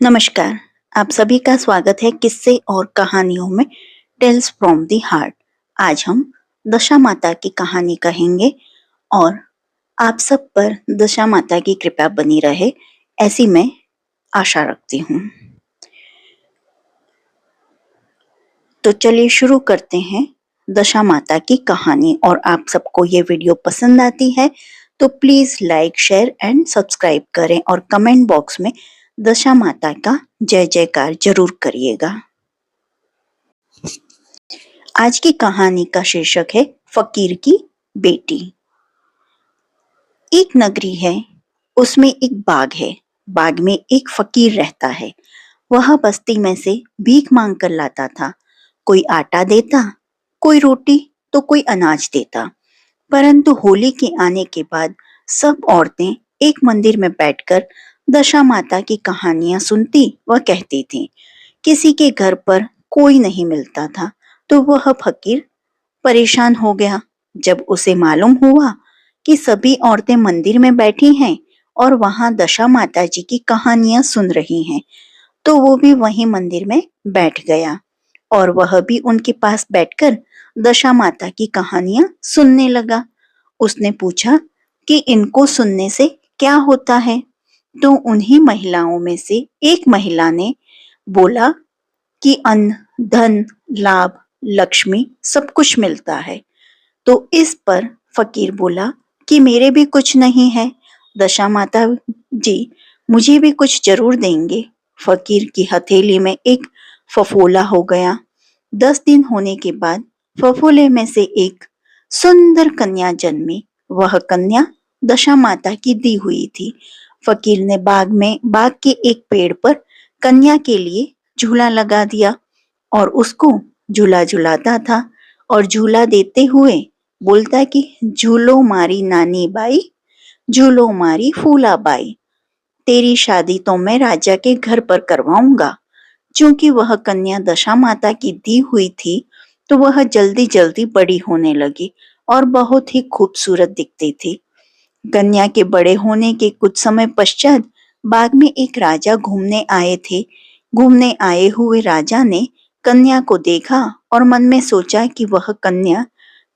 नमस्कार, आप सभी का स्वागत है किस्से और कहानियों में टेल्स फ्रॉम द हार्ट। आज हम दशा माता की कहानी कहेंगे और आप सब पर दशा माता की कृपा बनी रहे, ऐसी मैं आशा रखती हूँ। तो चलिए शुरू करते हैं दशा माता की कहानी। और आप सबको ये वीडियो पसंद आती है तो please like, share and subscribe करें और कमेंट बॉक्स में दशा माता का जय जयकार जरूर करिएगा। आज की कहानी का शीर्षक है फकीर की बेटी। एक नगरी है, उसमें एक बाग है। बाग में एक फकीर रहता है। वह बस्ती में से भीख मांग कर लाता था। कोई आटा देता, कोई रोटी तो कोई अनाज देता। परंतु होली के आने के बाद सब औरतें एक मंदिर में बैठकर दशा माता की कहानियां सुनती व कहती थीं। किसी के घर पर कोई नहीं मिलता था तो वह फकीर परेशान हो गया। जब उसे मालूम हुआ कि सभी औरतें मंदिर में बैठी हैं और वहां दशा माता जी की कहानियां सुन रही हैं, तो वो भी वहीं मंदिर में बैठ गया और वह भी उनके पास बैठकर दशा माता की कहानियां सुनने लगा। उसने पूछा कि इनको सुनने से क्या होता है, तो उन्हीं महिलाओं में से एक महिला ने बोला कि अन्न, धन, लाभ, लक्ष्मी सब कुछ मिलता है। तो इस पर फकीर बोला कि मेरे भी कुछ नहीं है, दशा माता जी मुझे भी कुछ जरूर देंगे। फकीर की हथेली में एक फफोला हो गया। 10 दिन होने के बाद फफोले में से एक सुंदर कन्या जन्मी। वह कन्या दशा माता की दी हुई थी। फकीर ने बाग के एक पेड़ पर कन्या के लिए झूला लगा दिया और उसको झूला झुलाता था और झूला देते हुए बोलता कि झूलो मारी नानी बाई, झूलो मारी फूला बाई, तेरी शादी तो मैं राजा के घर पर करवाऊंगा। चूंकि वह कन्या दशा माता की दी हुई थी तो वह जल्दी जल्दी बड़ी होने लगी और बहुत ही खूबसूरत दिखती थी। कन्या के बड़े होने के कुछ समय पश्चात बाग में एक राजा घूमने आए थे। घूमने आए हुए राजा ने कन्या को देखा और मन में सोचा कि वह कन्या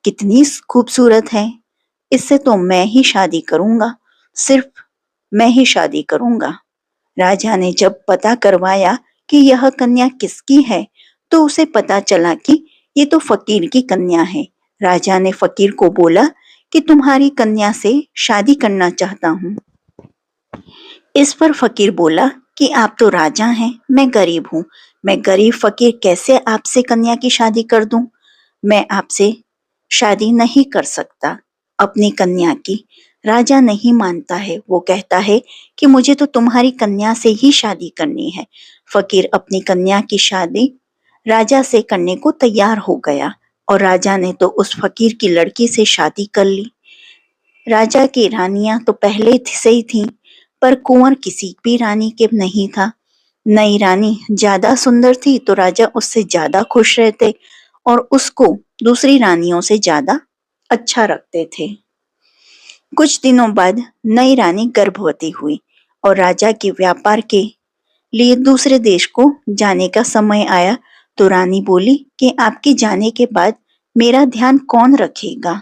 कितनी खूबसूरत है, इससे तो मैं ही शादी करूंगा, सिर्फ मैं ही शादी करूंगा। राजा ने जब पता करवाया कि यह कन्या किसकी है तो उसे पता चला कि ये तो फकीर की कन्या है। राजा ने फकीर को बोला कि तुम्हारी कन्या से शादी करना चाहता हूँ। इस पर फकीर बोला कि आप तो राजा हैं, मैं गरीब हूँ। मैं गरीब फकीर कैसे आपसे कन्या की शादी कर दूं? मैं आपसे शादी नहीं कर सकता अपनी कन्या की। राजा नहीं मानता है, वो कहता है कि मुझे तो तुम्हारी कन्या से ही शादी करनी है। फकीर अपनी कन्या की शादी राजा से करने को तैयार हो गया और राजा ने तो उस फकीर की लड़की से शादी कर ली। राजा की रानियां तो पहले से ही थीं, पर कुंवर किसी भी रानी के नहीं था। नई रानी ज्यादा सुंदर थी तो राजा उससे ज्यादा खुश रहते और उसको दूसरी रानियों से ज्यादा अच्छा रखते थे। कुछ दिनों बाद नई रानी गर्भवती हुई और राजा के व्यापार के लिए दूसरे देश को जाने का समय आया तो रानी बोली कि आपके जाने के बाद मेरा ध्यान कौन रखेगा?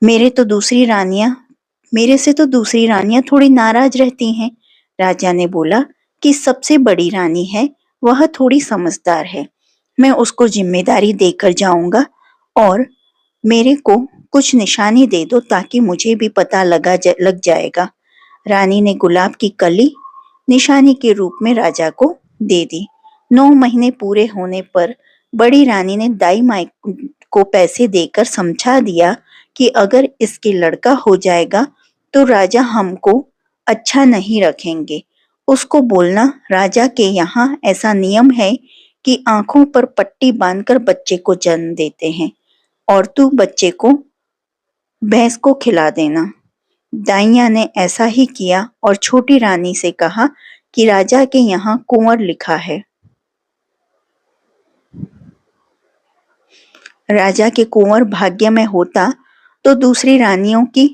मेरे से तो दूसरी रानियां थोड़ी नाराज रहती हैं। राजा ने बोला कि सबसे बड़ी रानी है, वह थोड़ी समझदार है, मैं उसको जिम्मेदारी देकर जाऊंगा और मेरे को कुछ निशानी दे दो ताकि मुझे भी पता लग जाएगा। रानी ने गुलाब की कली निशानी के रूप में राजा को दे दी। 9 महीने पूरे होने पर बड़ी रानी ने दाई माई को पैसे देकर समझा दिया कि अगर इसके लड़का हो जाएगा तो राजा हमको अच्छा नहीं रखेंगे। उसको बोलना राजा के यहाँ ऐसा नियम है कि आंखों पर पट्टी बांधकर बच्चे को जन्म देते हैं और तू बच्चे को भैंस को खिला देना। दाइया ने ऐसा ही किया और छोटी रानी से कहा कि राजा के यहाँ कुंवर लिखा है। राजा के कुंवर भाग्य में होता तो दूसरी रानियों की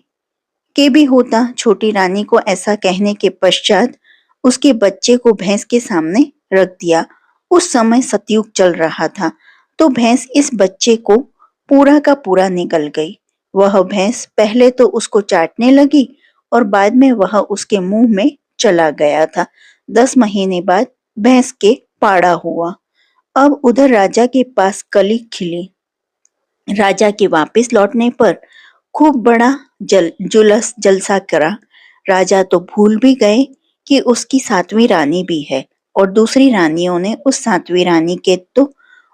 के भी होता। छोटी रानी को ऐसा कहने के पश्चात उसके बच्चे को भैंस के सामने रख दिया। उस समय सतयुग चल रहा था, तो भैंस इस बच्चे को पूरा का पूरा निगल गई। वह भैंस पहले तो उसको चाटने लगी और बाद में वह उसके मुंह में चला गया था। 10 महीने बाद भैंस के पाड़ा हुआ। अब उधर राजा के पास कली खिली। राजा के वापस लौटने पर खूब बड़ा जुलूस जलसा करा। राजा तो भूल भी गए कि उसकी 7वीं रानी भी है, और दूसरी रानियों ने उस 7वीं रानी के तो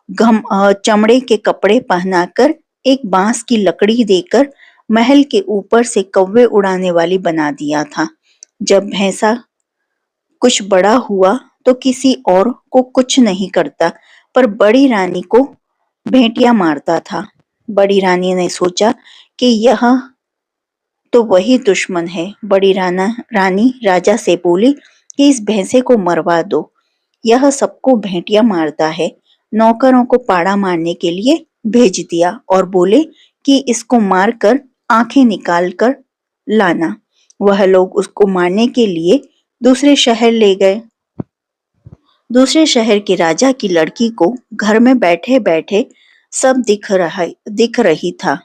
चमड़े के कपड़े पहनाकर एक बांस की लकड़ी देकर महल के ऊपर से कौवे उड़ाने वाली बना दिया था। जब भैंसा कुछ बड़ा हुआ तो किसी और को कुछ नहीं करता, पर बड़ी रानी को भेंटिया मारता था। बड़ी रानी ने सोचा कि यह तो वही दुश्मन है। बड़ी रानी राजा से बोली कि इस भैंसे को मरवा दो, यह सबको भेंटिया मारता है। नौकरों को पाड़ा मारने के लिए भेज दिया और बोले कि इसको मारकर आंखें निकाल कर लाना। वह लोग उसको मारने के लिए दूसरे शहर ले गए। दूसरे शहर के राजा की लड़की को घर में बैठे बैठे सब दिख रही था।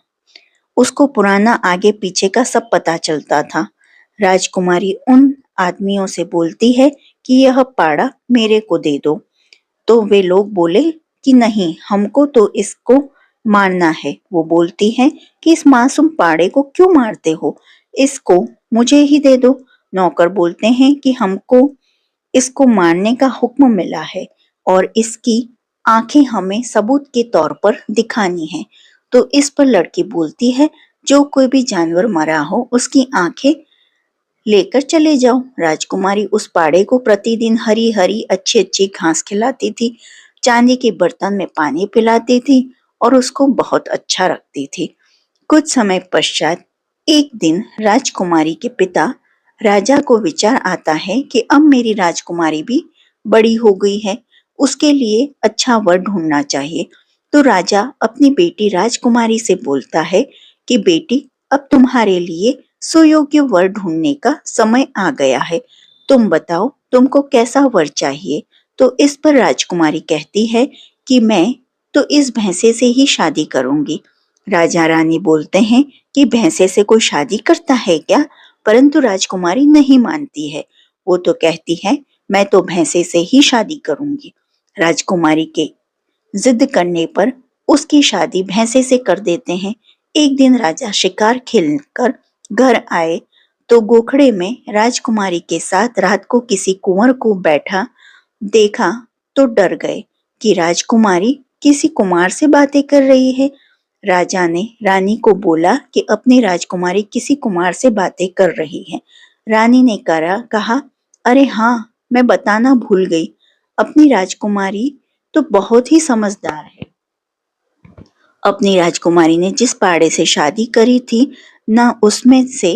उसको पुराना आगे पीछे का सब पता चलता था। राजकुमारी उन आदमियों से बोलती है कि यह पाड़ा मेरे को दे दो, तो वे लोग बोले कि नहीं, हमको तो इसको मारना है। वो बोलती है कि इस मासूम पाड़े को क्यों मारते हो, इसको मुझे ही दे दो। नौकर बोलते हैं कि हमको इसको मारने का हुक्म मिला है और इसकी आंखें हमें सबूत के तौर पर दिखानी है। तो इस पर लड़की बोलती है, जो कोई भी जानवर मरा हो उसकी आंखें लेकर चले जाओ। राजकुमारी उस पाड़े को प्रतिदिन हरी हरी अच्छी अच्छी घास खिलाती थी, चांदी के बर्तन में पानी पिलाती थी और उसको बहुत अच्छा रखती थी। कुछ समय पश्चात एक दिन राजकुमारी के पिता राजा को विचार आता है कि अब मेरी राजकुमारी भी बड़ी हो गई है, उसके लिए अच्छा वर ढूंढना चाहिए। तो राजा अपनी बेटी राजकुमारी से बोलता है कि बेटी, अब तुम्हारे लिए सुयोग्य वर ढूंढने का समय आ गया है। तुम बताओ तुमको कैसा वर चाहिए। तो इस पर राजकुमारी कहती है कि मैं तो इस भैंसे से ही शादी करूंगी। राजा रानी बोलते हैं कि भैंसे से कोई शादी करता है क्या? परंतु राजकुमारी नहीं मानती है। वो तो कहती है मैं तो भैंसे से ही शादी करूंगी। राजकुमारी के जिद करने पर उसकी शादी भैंसे से कर देते हैं। एक दिन राजा शिकार खेलकर घर आए तो गोखड़े में राजकुमारी के साथ रात को किसी कुंवर को बैठा देखा तो डर गए कि राजकुमारी किसी कुमार से बातें कर रही है। राजा ने रानी को बोला कि अपनी राजकुमारी किसी कुमार से बातें कर रही है। रानी ने कहा, अरे हाँ, मैं बताना भूल गई, अपनी राजकुमारी तो बहुत ही समझदार है। अपनी राजकुमारी ने जिस पाड़े से शादी करी थी, न उसमें से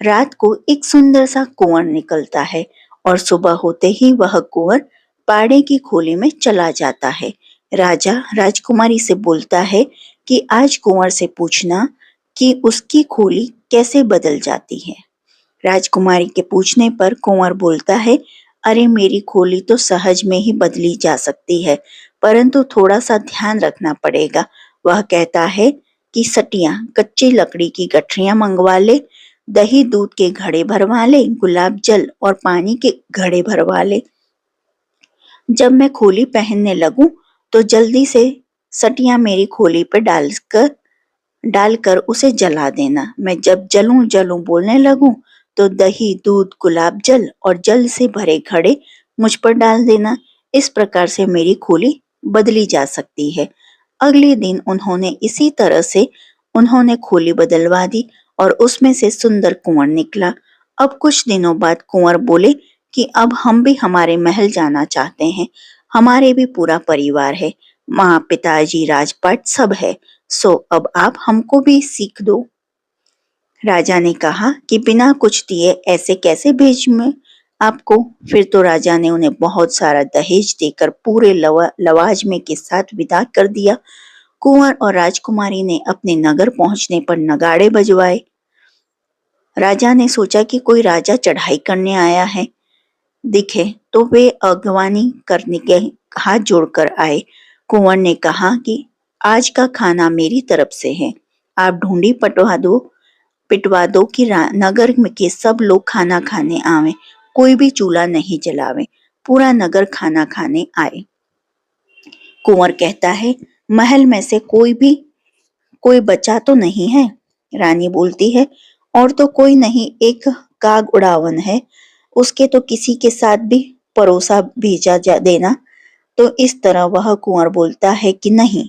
रात को एक सुंदर सा कुंवर निकलता है और सुबह होते ही वह कुंवर पाड़े की खोली में चला जाता है। राजा राजकुमारी से बोलता है कि आज कुंवर से पूछना कि उसकी खोली कैसे बदल जाती है। राजकुमारी के पूछने पर कुंवर बोलता है, अरे मेरी खोली तो सहज में ही बदली जा सकती है, परंतु थोड़ा सा ध्यान रखना पड़ेगा। वह कहता है कि सटिया कच्ची लकड़ी की गठरियां मंगवा ले, दही दूध के घड़े भरवा ले, गुलाब जल और पानी के घड़े भरवा ले। जब मैं खोली पहनने लगूं तो जल्दी से सटिया मेरी खोली पर डालकर उसे जला देना। मैं जब जलूं जलूं बोलने लगूं तो दही दूध गुलाब जल और जल से भरे घड़े मुझ पर डाल देना। इस प्रकार से मेरी खोली बदली जा सकती है। अगले दिन इसी तरह से उन्होंने खोली बदलवा दी और उसमें से सुंदर कुंवर निकला। अब कुछ दिनों बाद कुंवर बोले कि अब हम भी हमारे महल जाना चाहते हैं, हमारे भी पूरा परिवार है, माँ पिताजी राजपाट सब है, सो अब आप हमको भी सीख दो। राजा ने कहा कि बिना कुछ दिए ऐसे कैसे भेज मैं आपको। फिर तो राजा ने उन्हें बहुत सारा दहेज देकर पूरे लवाजमे के साथ विदा कर दिया। कुंवर और राजकुमारी ने अपने नगर पहुंचने पर नगाड़े बजवाए। राजा ने सोचा कि कोई राजा चढ़ाई करने आया है। दिखे तो वे अगवानी करने के हाथ जोड़कर आए। कुंवर ने कहा कि आज का खाना मेरी तरफ से है, आप ढूंढी पिटवा दो कि नगर में के सब लोग खाना खाने आवे, कोई भी चूल्हा नहीं जलावे। पूरा नगर खाना खाने आए। कुंवर कहता है, महल में से कोई बचा तो नहीं है? रानी बोलती है, और तो कोई नहीं, एक काग उड़ावन है, उसके तो किसी के साथ भी परोसा भेजा जा देना। तो इस तरह वह कुंवर बोलता है कि नहीं,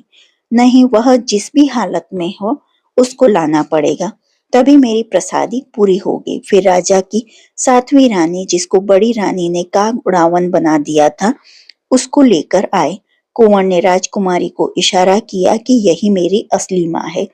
नहीं, वह जिस भी हालत में हो उसको लाना पड़ेगा, तभी मेरी प्रसादी पूरी होगी। फिर राजा की 7वीं रानी, जिसको बड़ी रानी ने काग उड़ावन बना दिया था, उसको लेकर आए। कुंवर ने राजकुमारी को इशारा किया कि यही मेरी असली माँ है।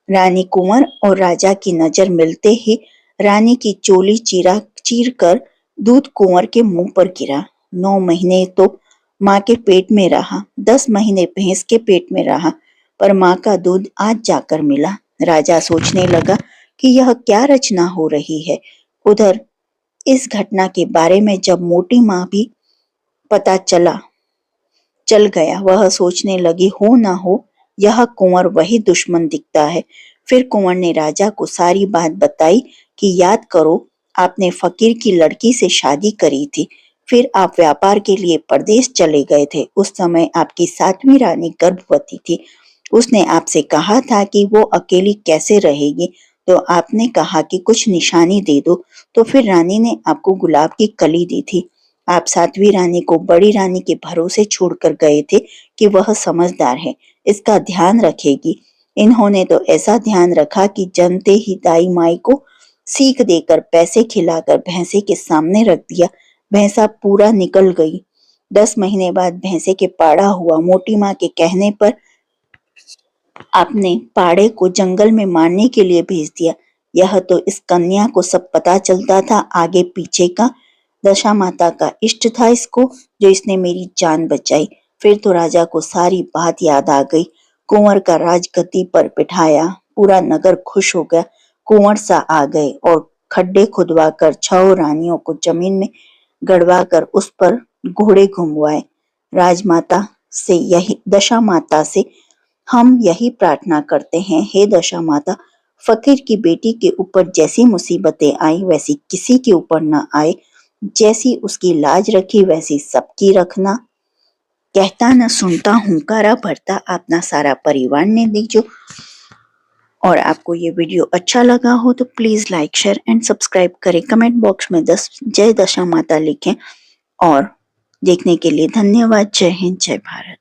रानी कुंवर और राजा की नजर मिलते ही रानी की चोली चीर कर दूध कुंवर के मुंह पर गिरा। 9 महीने तो माँ के पेट में रहा, 10 महीने भैंस के पेट में रहा, पर माँ का दूध आज जाकर मिला। राजा सोचने लगा कि यह क्या रचना हो रही है। उधर इस घटना के बारे में जब मोटी माँ भी पता चल गया, वह सोचने लगी, हो ना हो यह कुंवर वही दुश्मन दिखता है। फिर कुंवर ने राजा को सारी बात बताई कि याद करो, आपने फकीर की लड़की से शादी करी थी, फिर आप व्यापार के लिए परदेश चले गए थे। उस समय आपकी 7वीं रानी गर्भवती थी। उसने आपसे कहा था कि वो अकेली कैसे रहेगी, तो आपने कहा कि कुछ निशानी दे दो। तो फिर रानी ने आपको गुलाब की कली दी थी। आप 7वीं रानी को बड़ी रानी के भरोसे छोड़कर गए थे कि वह समझदार है, इसका ध्यान रखेगी। इन्होंने तो ऐसा ध्यान रखा कि जनते ही दाई माई को सीख देकर पैसे खिलाकर भैंसे के सामने रख दिया। भैंसा पूरा निकल गई। 10 महीने बाद भैंसे के पाड़ा हुआ। मोटी माँ के कहने पर आपने पाड़े को जंगल में मारने के लिए भेज दिया। यह तो इस कन्या को सब पता चलता था, आगे पीछे का। दशा माता का इष्ट था इसको, जो इसने मेरी जान बचाई। फिर तो राजा को सारी बात याद आ गई। कुंवर का राजगद्दी पर बिठाया, पूरा नगर खुश हो गया। कुंवर सा आ गए और खड्डे खुदवा कर 6 रानियों को जमीन में गड़वा कर उस पर घोड़े घुमवाए। राजमाता से यही दशा माता से हम यही प्रार्थना करते हैं, हे दशा माता, फकीर की बेटी के ऊपर जैसी मुसीबतें आई वैसी किसी के ऊपर न आए, जैसी उसकी लाज रखी वैसी सबकी रखना। कहता न सुनता हुंकारा भरता अपना सारा परिवार ने दीजो। और आपको ये वीडियो अच्छा लगा हो तो please like, share and subscribe करें। कमेंट बॉक्स में जय दशा माता लिखें। और देखने के लिए धन्यवाद। जय हिंद, जय भारत।